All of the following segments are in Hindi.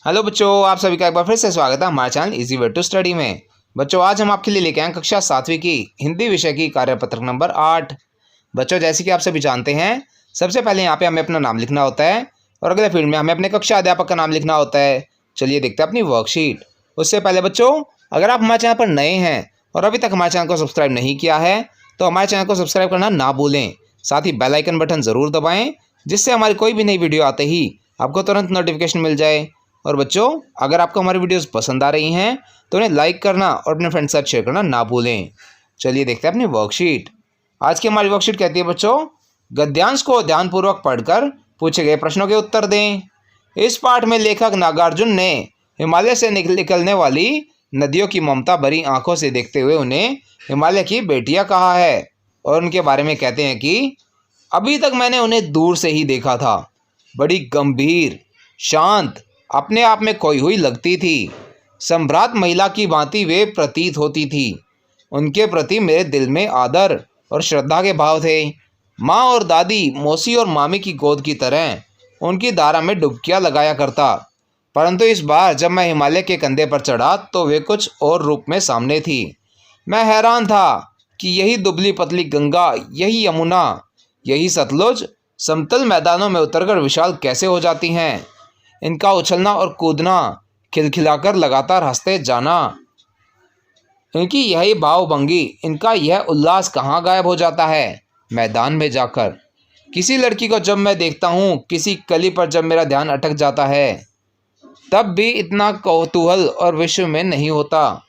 हेलो बच्चों, आप सभी का एक बार फिर से स्वागत है हमारे channel easy way to study में। बच्चों, आज हम आपके लिए लेके आए कक्षा 7वीं की हिंदी विषय की कार्यपत्रक नंबर 8। बच्चों, जैसे कि आप सभी जानते हैं, सबसे पहले यहाँ पे हमें अपना नाम लिखना होता है और अगले फील्ड में हमें अपने कक्षा अध्यापक का नाम लिखना होता है। चलिए देखते हैं अपनी वर्कशीट। उससे पहले बच्चों, अगर आप हमारे चैनल पर नए हैं और अभी तक हमारे चैनल को सब्सक्राइब नहीं किया है तो हमारे चैनल को सब्सक्राइब करना ना भूलें। साथ ही बेल आइकन बटन ज़रूर दबाएँ, जिससे हमारी कोई भी नई वीडियो आते ही आपको तुरंत नोटिफिकेशन मिल जाए। और बच्चों, अगर आपको हमारी वीडियोस पसंद आ रही हैं तो उन्हें लाइक करना और अपने फ्रेंड्स के साथ शेयर करना ना भूलें। चलिए देखते हैं अपनी वर्कशीट। आज की हमारी वर्कशीट कहती है बच्चों, गद्यांश को ध्यानपूर्वक पढ़कर पूछे गए प्रश्नों के उत्तर दें। इस पाठ में लेखक नागार्जुन ने हिमालय से निकलने वाली नदियों की ममता भरी आंखों से देखते हुए उन्हें हिमालय की बेटियां कहा है और उनके बारे में कहते हैं कि अभी तक मैंने उन्हें दूर से ही देखा था। बड़ी गंभीर, शांत, अपने आप में खोई हुई लगती थी। सम्भ्रात महिला की भांति वे प्रतीत होती थी। उनके प्रति मेरे दिल में आदर और श्रद्धा के भाव थे। माँ और दादी, मौसी और मामी की गोद की तरह उनकी धारा में डुबकियाँ लगाया करता। परंतु इस बार जब मैं हिमालय के कंधे पर चढ़ा तो वे कुछ और रूप में सामने थी। मैं हैरान था कि यही दुबली पतली गंगा, यही यमुना, यही सतलुज समतल मैदानों में उतरकर विशाल कैसे हो जाती हैं। इनका उछलना और कूदना, खिलखिलाकर लगातार हंसते जाना, इनकी यही भावभंगी, इनका यह उल्लास कहाँ गायब हो जाता है मैदान में जाकर। किसी लड़की को जब मैं देखता हूँ, किसी कली पर जब मेरा ध्यान अटक जाता है, तब भी इतना कौतूहल और विश्व में नहीं होता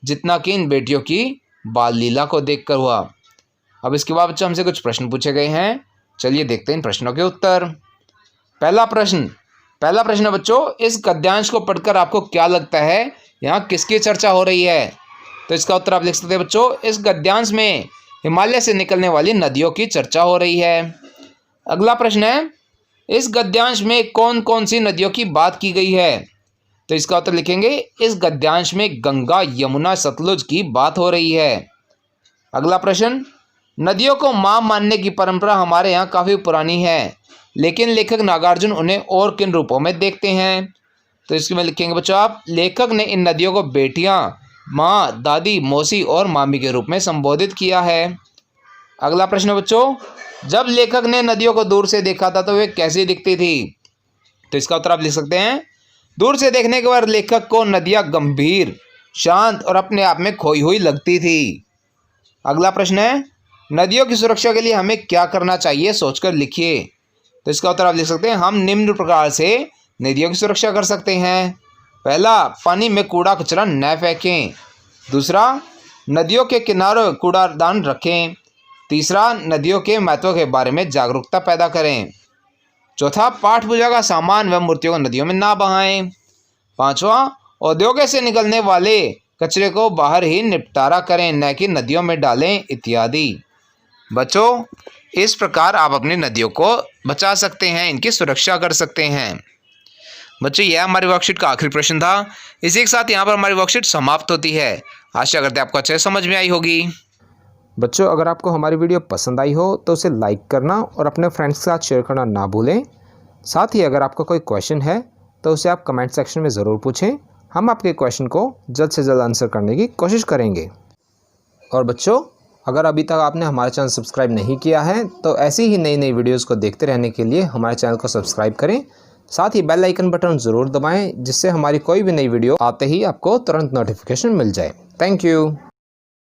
जितना कि इन बेटियों की बाल लीला को देखकर हुआ। अब इसके बाद बच्चों हमसे कुछ प्रश्न पूछे गए हैं। चलिए देखते हैं इन प्रश्नों के उत्तर। पहला प्रश्न है बच्चों, इस गद्यांश को पढ़कर आपको क्या लगता है यहाँ किसकी चर्चा हो रही है? तो इसका उत्तर आप लिख सकते हैं बच्चों, इस गद्यांश में हिमालय से निकलने वाली नदियों की चर्चा हो रही है। अगला प्रश्न है, इस गद्यांश में कौन कौन सी नदियों की बात की गई है? तो इसका उत्तर लिखेंगे, इस गद्यांश में गंगा, यमुना, सतलुज की बात हो रही है। अगला प्रश्न, नदियों को माँ मानने की परंपरा हमारे यहाँ काफ़ी पुरानी है, लेकिन लेखक नागार्जुन उन्हें और किन रूपों में देखते हैं? तो इसमें लिखेंगे बच्चों आप, लेखक ने इन नदियों को बेटियां, माँ, दादी, मौसी और मामी के रूप में संबोधित किया है। अगला प्रश्न बच्चों, जब लेखक ने नदियों को दूर से देखा था तो वे कैसी दिखती थी? तो इसका उत्तर आप लिख सकते हैं, दूर से देखने के बाद लेखक को नदियाँ गंभीर, शांत और अपने आप में खोई हुई लगती थी। अगला प्रश्न है, नदियों की सुरक्षा के लिए हमें क्या करना चाहिए, सोचकर लिखिए। तो इसका उत्तर आप लिख सकते हैं, हम निम्न प्रकार से नदियों की सुरक्षा कर सकते हैं। पहला, पानी में कूड़ा कचरा न फेंकें। दूसरा, नदियों के किनारों कूड़ादान रखें। तीसरा, नदियों के महत्व के बारे में जागरूकता पैदा करें। चौथा, पाठ पूजा का सामान व मूर्तियों को नदियों में ना बहाएं। पांचवा, उद्योगों से निकलने वाले कचरे को बाहर ही निपटारा करें, न कि नदियों में डालें, इत्यादि। बच्चों, इस प्रकार आप अपनी नदियों को बचा सकते हैं, इनकी सुरक्षा कर सकते हैं। बच्चों, यह हमारी वर्कशीट का आखिरी प्रश्न था। इसी के साथ यहाँ पर हमारी वर्कशीट समाप्त होती है। आशा करते हैं आपको अच्छे समझ में आई होगी। बच्चों, अगर आपको हमारी वीडियो पसंद आई हो तो उसे लाइक करना और अपने फ्रेंड्स के साथ शेयर करना ना भूलें। साथ ही अगर आपका कोई क्वेश्चन है तो उसे आप कमेंट सेक्शन में ज़रूर पूछें। हम आपके क्वेश्चन को जल्द से जल्द आंसर करने की कोशिश करेंगे। और बच्चों, अगर अभी तक आपने हमारा चैनल सब्सक्राइब नहीं किया है तो ऐसी ही नई नई वीडियोस को देखते रहने के लिए हमारे चैनल को सब्सक्राइब करें। साथ ही बेल आइकन बटन ज़रूर दबाएं, जिससे हमारी कोई भी नई वीडियो आते ही आपको तुरंत नोटिफिकेशन मिल जाए। Thank you.